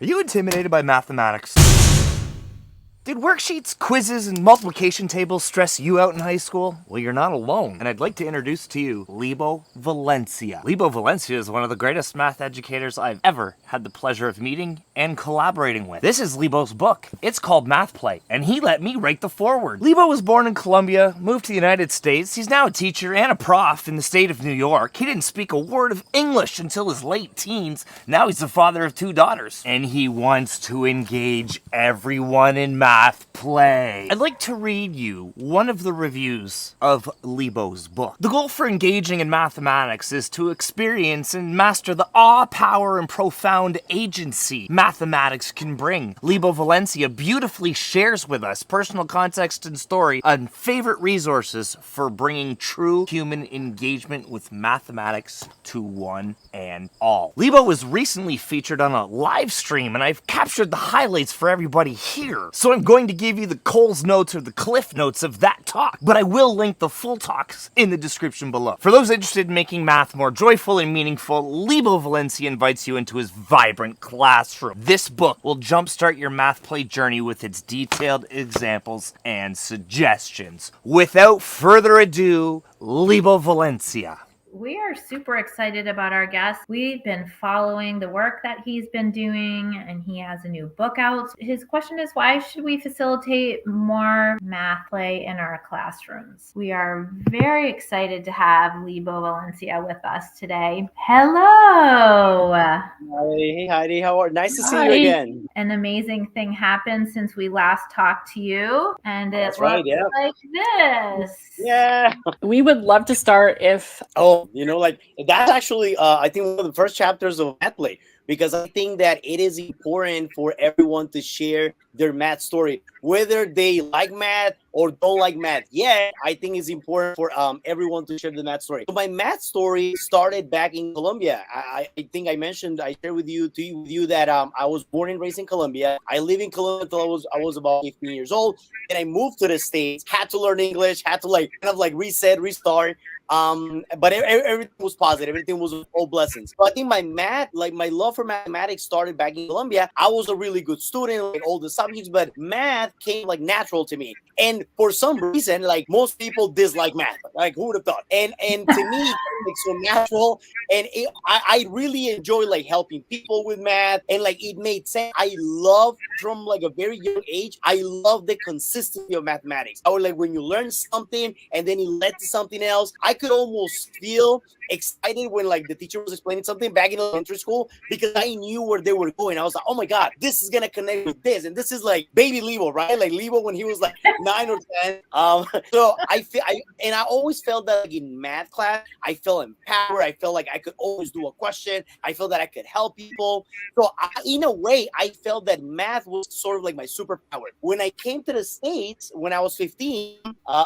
Are you intimidated by mathematics? Did worksheets, quizzes, and multiplication tables stress you out in high school? Well, you're not alone, and I'd like to introduce to you Libo Valencia. Libo Valencia is one of the greatest math educators I've ever had the pleasure of meeting and collaborating with. This is Libo's book. It's called Math Play, and he let me write the foreword. Libo was born in Colombia, moved to the United States. He's now a teacher and a prof in the state of New York. He didn't speak a word of English until his late teens. Now he's the father of 2 daughters, and he wants to engage everyone in math play. I'd like to read you one of the reviews of Libo's book. The goal for engaging in mathematics is to experience and master the awe, power, and profound agency mathematics can bring. Libo Valencia beautifully shares with us personal context and story on favorite resources for bringing true human engagement with mathematics to one and all. Libo was recently featured on a live stream, and I've captured the highlights for everybody here. So I'm going to give you the Coles notes or the Cliff notes of that talk, but I will link the full talks in the description below. For those interested in making math more joyful and meaningful, Libo Valencia invites you into his vibrant classroom. This book will jumpstart your math play journey with its detailed examples and suggestions. Without further ado, Libo Valencia. We are super excited about our guest. We've been following the work that he's been doing, and he has a new book out. His question is, why should we facilitate more math play in our classrooms? We are very excited to have Libo Valencia with us today. Hello. Hey, Heidi, how are you? Nice to see you again. An amazing thing happened since we last talked to you, and it looks like this. Yeah. We would love to start if... that's actually, I think, one of the first chapters of Math Play, because I think that it is important for everyone to share their math story, whether they like math or don't like math. Yeah, I think it's important for everyone to share the math story. So my math story started back in Colombia. I think I shared with you that I was born and raised in Colombia. I lived in Colombia until I was about 15 years old. Then I moved to the States, had to learn English, had to restart. But everything was positive. Everything was all blessings. So I think my love for mathematics started back in Colombia. I was a really good student in all the subjects, but math came natural to me. And for some reason, most people dislike math. Who would have thought? And to me, it's so natural. And I really enjoy helping people with math. And it made sense. I love from a very young age. I love the consistency of mathematics. I would when you learn something and then it led to something else. I could almost feel excited when the teacher was explaining something back in elementary school, because I knew where they were going. I was like, oh my God, this is gonna connect with this, and this is baby Libo, right? Libo when he was 9 or 10. So I always felt that in math class, I felt empowered. I felt I could always do a question. I felt that I could help people. So in a way, I felt that math was sort of my superpower. When I came to the States when I was 15,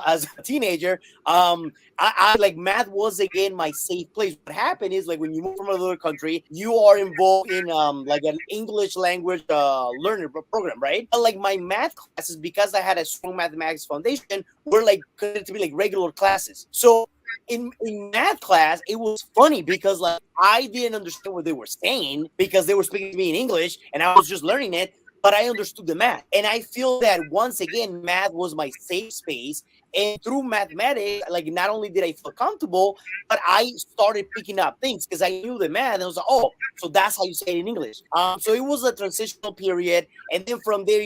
as a teenager, I math was again my safe place. What happened is when you move from another country, you are involved in an English language learner program, right? But my math classes, because I had a strong mathematics foundation, were considered to be regular classes. So in math class, it was funny because I didn't understand what they were saying because they were speaking to me in English and I was just learning it, but I understood the math. And I feel that once again, math was my safe space. And through mathematics, not only did I feel comfortable, but I started picking up things because I knew the math. And I was like, oh, so that's how you say it in English. So it was a transitional period. And then from there,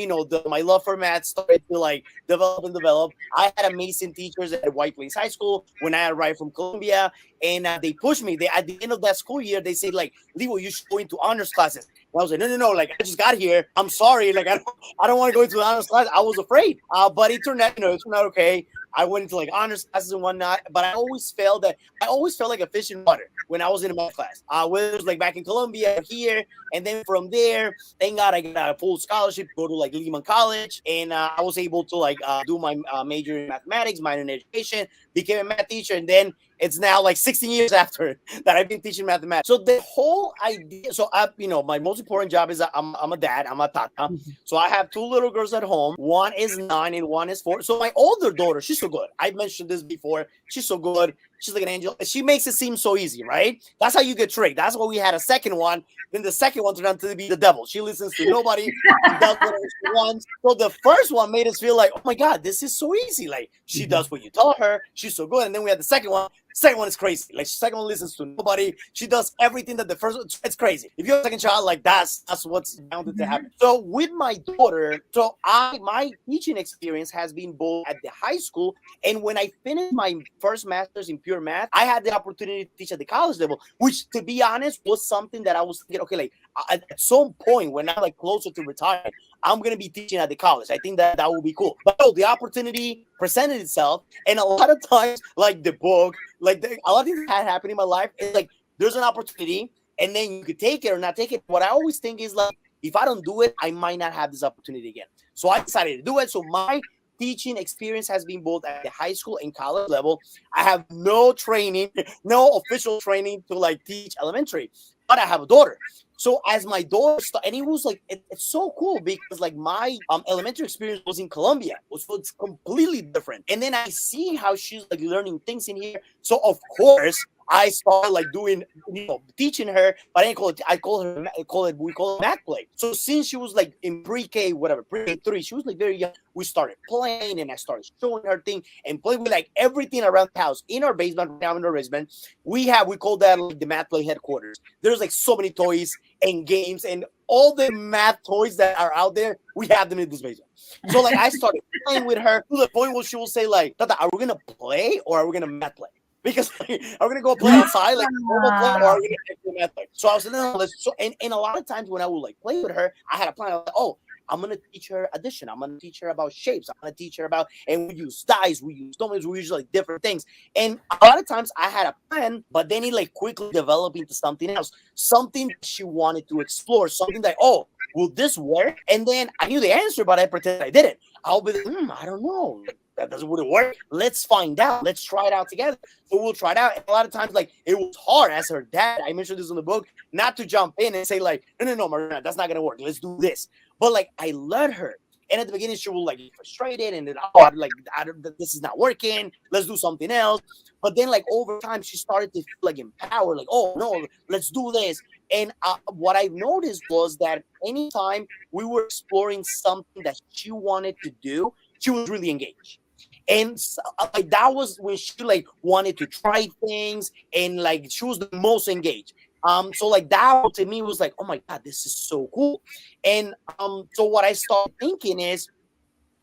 my love for math started to develop. I had amazing teachers at White Plains High School when I arrived from Colombia. And they pushed me. At the end of that school year, they said, Libo, you should go into honors classes. And I was like, no, I just got here. I'm sorry. I don't want to go into the honors class. I was afraid. But it turned out, okay. I went into honors classes and whatnot, but I always felt like a fish in water when I was in a math class. Whether it was back in Colombia or here, and then from there, thank God I got a full scholarship to go to Lehman College, and I was able to do my major in mathematics, minor in education, became a math teacher, and then it's now 16 years after that I've been teaching mathematics. So the whole idea, my most important job is I'm a dad, I'm a tata. So I have 2 little girls at home. One is 9 and one is 4. So my older daughter, she's so good. I mentioned this before. She's so good. She's like an angel. And she makes it seem so easy, right? That's how you get tricked. That's why we had a second one. Then the second one turned out to be the devil. She listens to nobody. She does whatever she wants. So the first one made us feel like, oh my God, this is so easy. Like she does what you taught her. She's so good. And then we had the second one. Second one is crazy. Like second one listens to nobody. She does everything that the first one. It's crazy. If you have a second child, like that's what's bound to happen. So with my daughter, my teaching experience has been both at the high school, and when I finished my first master's in pure math, I had the opportunity to teach at the college level, which, to be honest, was something that I was thinking, okay, like at some point when I'm like closer to retirement, I'm gonna be teaching at the college. I think that will be cool. But the opportunity presented itself, and a lot of times, like the book, like a lot of things that happened in my life, is like there's an opportunity, and then you could take it or not take it. What I always think is like, if I don't do it, I might not have this opportunity again. So I decided to do it. So my teaching experience has been both at the high school and college level. I have no training, no official training to like teach elementary, but I have a daughter. So as my daughter and it was like, it's so cool because like my elementary experience was in Colombia. So it's completely different. And then I see how she's like learning things in here. So of course, I started like doing, teaching her, but we call it math play. So since she was like in pre-K, whatever, pre-K 3, she was like very young. We started playing and I started showing her things and playing with like everything around the house. In our basement, down in our basement, we call that like the math play headquarters. There's like so many toys and games and all the math toys that are out there, we have them in this basement. So like I started playing with her to the point where she will say like, Tata, are we gonna play or are we gonna math play? Because like, are we gonna go play outside like normal play, or are we gonna do math play? So I was like, no, and a lot of times when I would like play with her, I had a plan. I was like, oh, I'm gonna teach her addition. I'm gonna teach her about shapes. I'm gonna teach her about, and we use dice, we use domains, we use like different things. And a lot of times I had a plan, but then it like quickly developed into something else, something she wanted to explore, something that, oh, will this work? And then I knew the answer, but I pretended I didn't. I'll be like, I don't know. That wouldn't work. Let's find out. Let's try it out together. So we'll try it out. And a lot of times, like, it was hard as her dad. I mentioned this in the book, not to jump in and say, like, no, Marina, that's not gonna work. Let's do this. But like, I let her. And at the beginning, she will like get frustrated and then, this is not working. Let's do something else. But then, like, over time, she started to feel like empowered. Like, oh no, let's do this. And what I've noticed was that anytime we were exploring something that she wanted to do, she was really engaged. And so, like that was when she like wanted to try things and like she was the most engaged. So like that to me was like, oh my God, this is so cool. And so what I started thinking is,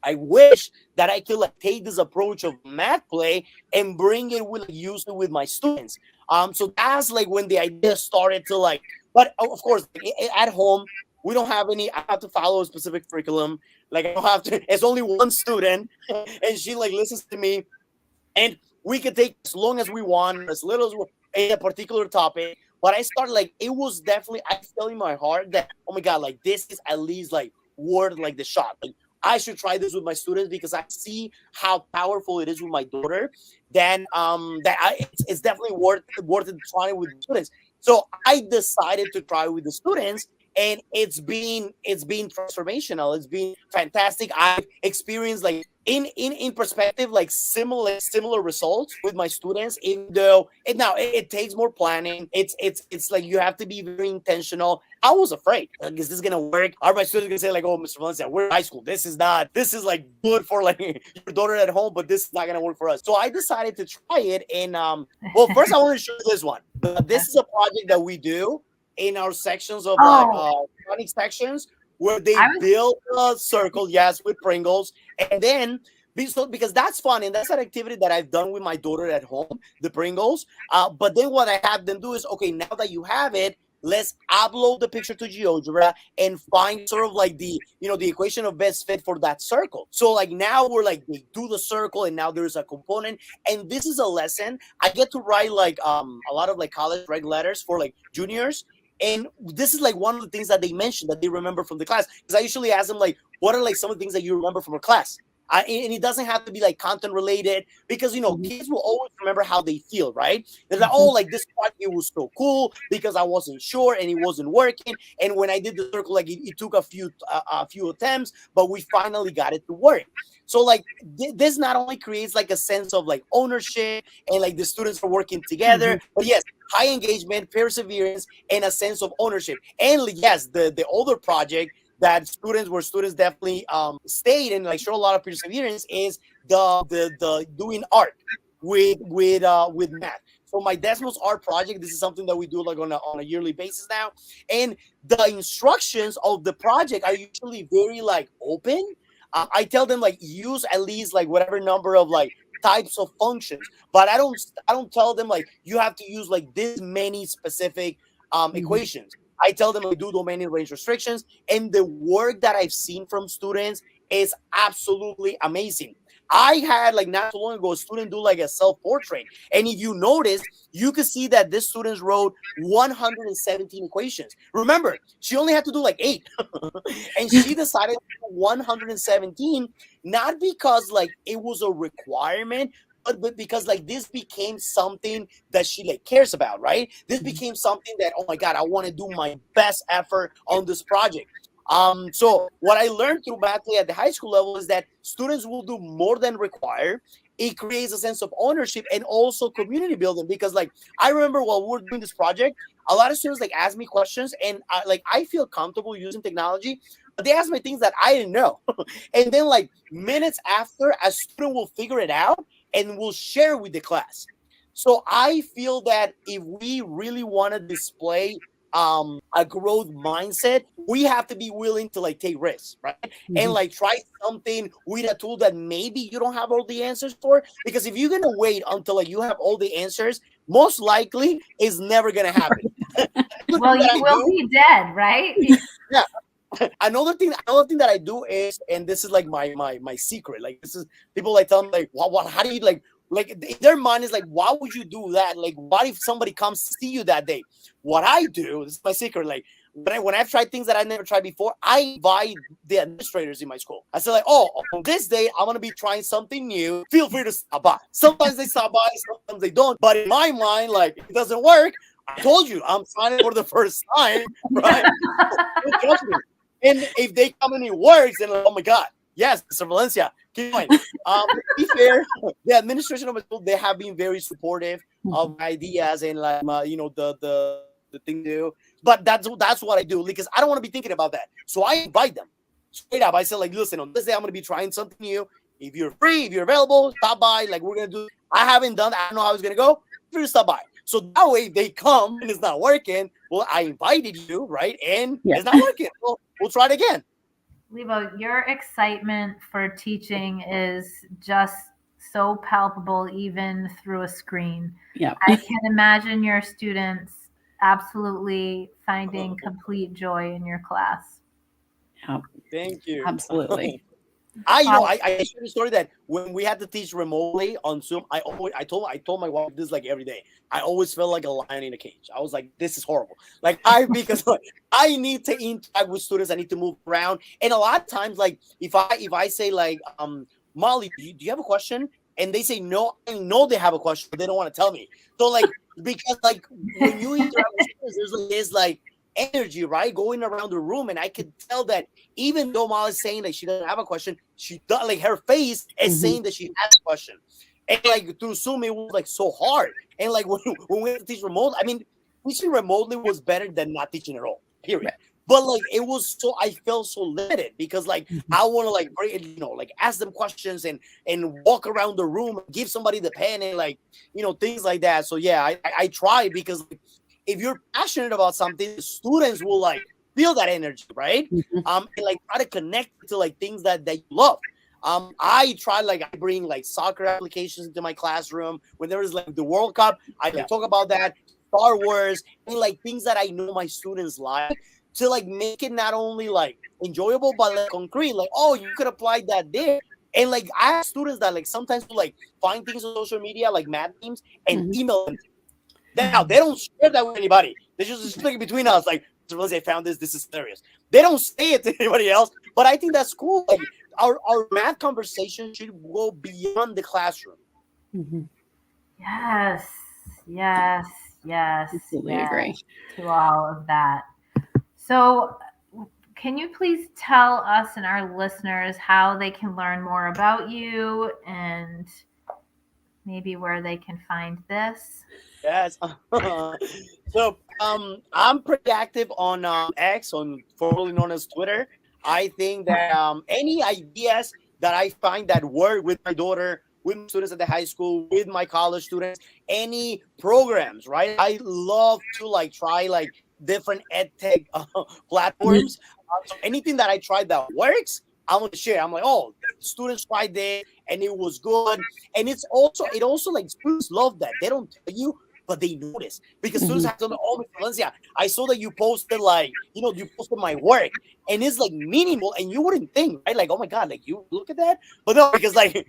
I wish that I could like take this approach of math play and bring it with use it with my students. So that's like when the idea started to like, but of course at home we don't have any. I have to follow a specific curriculum. Like I don't have to. It's only one student, and she like listens to me, and we can take as long as we want, as little as we in a particular topic. But I started like it was definitely. I felt in my heart that oh my God, like this is at least like worth like the shot. Like I should try this with my students because I see how powerful it is with my daughter. Then it's definitely worth it trying with the students. So I decided to try with the students. And it's been transformational. It's been fantastic. I've experienced like in perspective like similar results with my students. Even though it takes more planning. It's like you have to be very intentional. I was afraid, like, is this gonna work? Are my students gonna say like, oh, Mr. Valencia, we're in high school. This is like good for like your daughter at home, but this is not gonna work for us. So I decided to try it. And well, first I want to show you this one. This is a project that we do in our sections of like sections where they build a circle, yes, with Pringles, and then because that's fun and that's an activity that I've done with my daughter at home, the Pringles. But then what I have them do is, okay, now that you have it, let's upload the picture to GeoGebra and find sort of like the equation of best fit for that circle. So like now we're like they do the circle and now there's a component, and this is a lesson. I get to write like a lot of like college letters for like juniors. And this is like one of the things that they mentioned that they remember from the class. Because I usually ask them like, what are like some of the things that you remember from a class? And it doesn't have to be like content related, because kids will always remember how they feel, right? They're like, oh, like this project, it was so cool because I wasn't sure and it wasn't working, and when I did the circle, like it took a few attempts, but we finally got it to work. So like this not only creates like a sense of like ownership and like the students are working together, but yes, high engagement, perseverance, and a sense of ownership. And yes, the older project that students definitely stayed and like show a lot of perseverance is the doing art with math. So my Desmos art project, this is something that we do like on a yearly basis now, and the instructions of the project are usually very like open. I tell them like use at least like whatever number of like types of functions, but I don't tell them like you have to use like this many specific equations. I tell them like do domain and range restrictions, and the work that I've seen from students is absolutely amazing. I had like not so long ago a student do like a self-portrait, and if you notice, you could see that this student wrote 117 equations. Remember, she only had to do like 8, and she decided to do 117 not because like it was a requirement, but because like this became something that she like cares about, right? This became something that, oh my God, I want to do my best effort on this project. So what I learned through Mathly at the high school level is that students will do more than require. It creates a sense of ownership and also community building, because like I remember while we were doing this project, a lot of students like ask me questions, and I feel comfortable using technology, but they ask me things that I didn't know. And then like minutes after, a student will figure it out and will share with the class. So I feel that if we really want to display a growth mindset, we have to be willing to like take risks, right? And like try something with a tool that maybe you don't have all the answers for. Because if you're gonna wait until like you have all the answers, most likely it's never gonna happen. Well, you will be dead, right? Yeah. Another thing that I do is, and this is like my secret. Like this is people like tell me like, what? How do you like their mind is like, why would you do that? Like, what if somebody comes to see you that day? What I do, this is my secret. Like when I've tried things that I never tried before, I invite the administrators in my school. I say like, oh, on this day I'm gonna be trying something new. Feel free to stop by. Sometimes they stop by, sometimes they don't. But in my mind, like it doesn't work. I told you I'm signing for the first time, right? Don't judge me. And if they come and it works, then like, oh my God, yes, Mr. Valencia, keep going. To be fair, the administration of my school, they have been very supportive of ideas and like the thing to do. But that's what I do, because I don't want to be thinking about that. So I invite them straight up. I say like, listen, on this day I'm going to be trying something new. If you're free, if you're available, stop by. Like we're going to do. I haven't done that. I don't know how it's going to go. Feel free to stop by. So that way they come and it's not working. Well, I invited you, right? And it's not working. Well, we'll try it again. Libo, your excitement for teaching is just so palpable, even through a screen. Yeah. I can imagine your students absolutely finding complete joy in your class. Yeah. Thank you. Absolutely. I shared a story that when we had to teach remotely on Zoom, I told my wife this like every day. I always felt like a lion in a cage. I was like, this is horrible. Like because like, I need to interact with students. I need to move around. And a lot of times, like if I say like, Molly, do you have a question? And they say no, I know they have a question, but they don't want to tell me. So like because like when you interact with students, there's like energy, right, going around the room, and I could tell that even though Molly's saying that she doesn't have a question, she does, like her face is saying that she has a question. And like through Zoom, it was like so hard. And like when we had to teach remote, I mean, teaching remotely was better than not teaching at all. Period. Right. But like it was so I felt so limited because like I want to like like ask them questions and walk around the room, and give somebody the pen and like things like that. So yeah, I try because. Like, if you're passionate about something, the students will like feel that energy, right? And like try to connect to like things that you love. I try I bring like soccer applications into my classroom. When there is like the World Cup, I can talk about that, Star Wars, and like things that I know my students like to like make it not only like enjoyable but like concrete. Like, oh, you could apply that there. And like I have students that like sometimes will like find things on social media like math memes and email them. Now they don't share that with anybody. They just like between us, like, I found this is hilarious. They don't say it to anybody else, but I think that's cool. Like our math conversation should go beyond the classroom. Mhm. Yes, yes, yes, Completely yes agree. to all of that. So, can you please tell us and our listeners how they can learn more about you and maybe where they can find this? Yes. So I'm pretty active on X, on formerly known as Twitter. I think that any ideas that I find that work with my daughter, with my students at the high school, with my college students, any programs, right? I love to like try like different ed tech platforms. So anything that I try that works, I'm gonna share. I'm like, oh, students tried this and it was good. And it also like students love that. They don't tell you, but they notice because students Mhm. have to know, oh, Mr. Valencia, I saw that you posted like, you posted my work and it's like minimal and you wouldn't think, right? Like, oh my God, like you look at that. But no, because like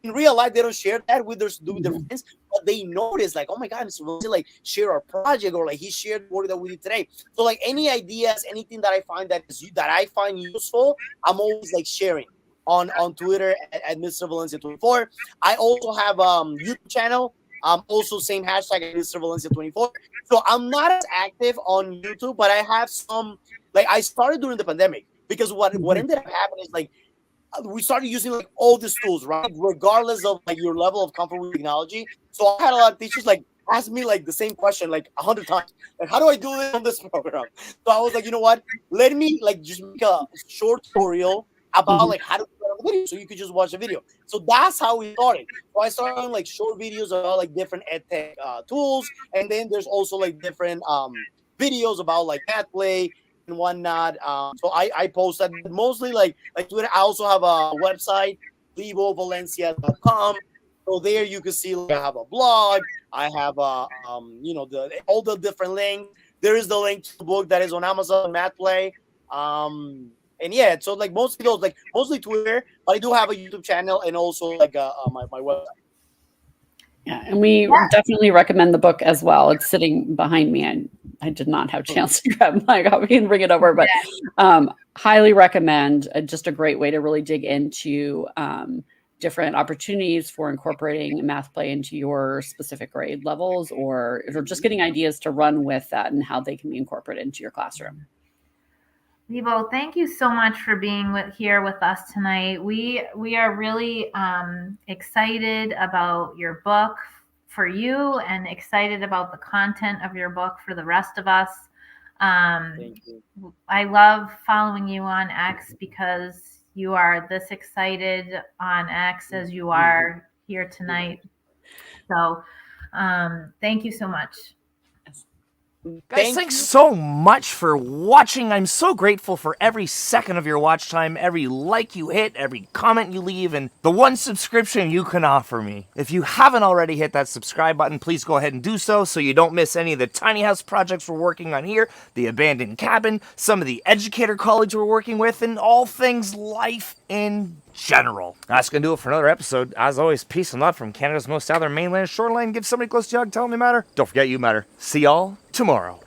in real life, they don't share that with their Mhm. friends, but they notice like, oh my God, Mr. Valencia like share our project or like he shared the work that we did today. So like any ideas, anything that I find that I find useful, I'm always like sharing on Twitter at Mr. Valencia 24. I also have YouTube channel. Also same hashtag at Mr. Valencia 24. So I'm not as active on YouTube, but I have some. Like I started during the pandemic because what Mhm. ended up happening is like we started using like all these tools, right? Regardless of like your level of comfort with technology. So I had a lot of teachers like ask me like the same question like 100 times. Like, how do I do this on this program? So I was like, you know what? Let me like just make a short tutorial about Mhm. like how to do a video, so you could just watch a video. So that's how we started. So I started on like short videos about like different ed tech tools, and then there's also like different videos about like math play and whatnot. So I post that mostly like Twitter. I also have a website, libovalencia.com. So there you can see like I have a blog. I have the all the different links. There is the link to the book that is on Amazon, Math Play. And yeah, so like mostly those, like mostly Twitter, but I do have a YouTube channel and also like my website. Yeah, and we definitely recommend the book as well. It's sitting behind me. I did not have a chance to grab my copy and bring it over, but highly recommend. Just a great way to really dig into different opportunities for incorporating math play into your specific grade levels, or just getting ideas to run with that and how they can be incorporated into your classroom. Libo, thank you so much for being here with us tonight. We are really excited about your book for you and excited about the content of your book for the rest of us. Thank you. I love following you on X because you are this excited on X as you are here tonight. So thank you so much. Guys, thanks so much for watching. I'm so grateful for every second of your watch time, every like you hit, every comment you leave, and the one subscription you can offer me. If you haven't already hit that subscribe button, please go ahead and do so you don't miss any of the tiny house projects we're working on here, the abandoned cabin, some of the educator college we're working with, and all things life in general. That's gonna do it for another episode. As always, peace and love from Canada's most southern mainland shoreline. Give somebody close to you a hug, tell them they matter. Don't forget you matter. See y'all tomorrow.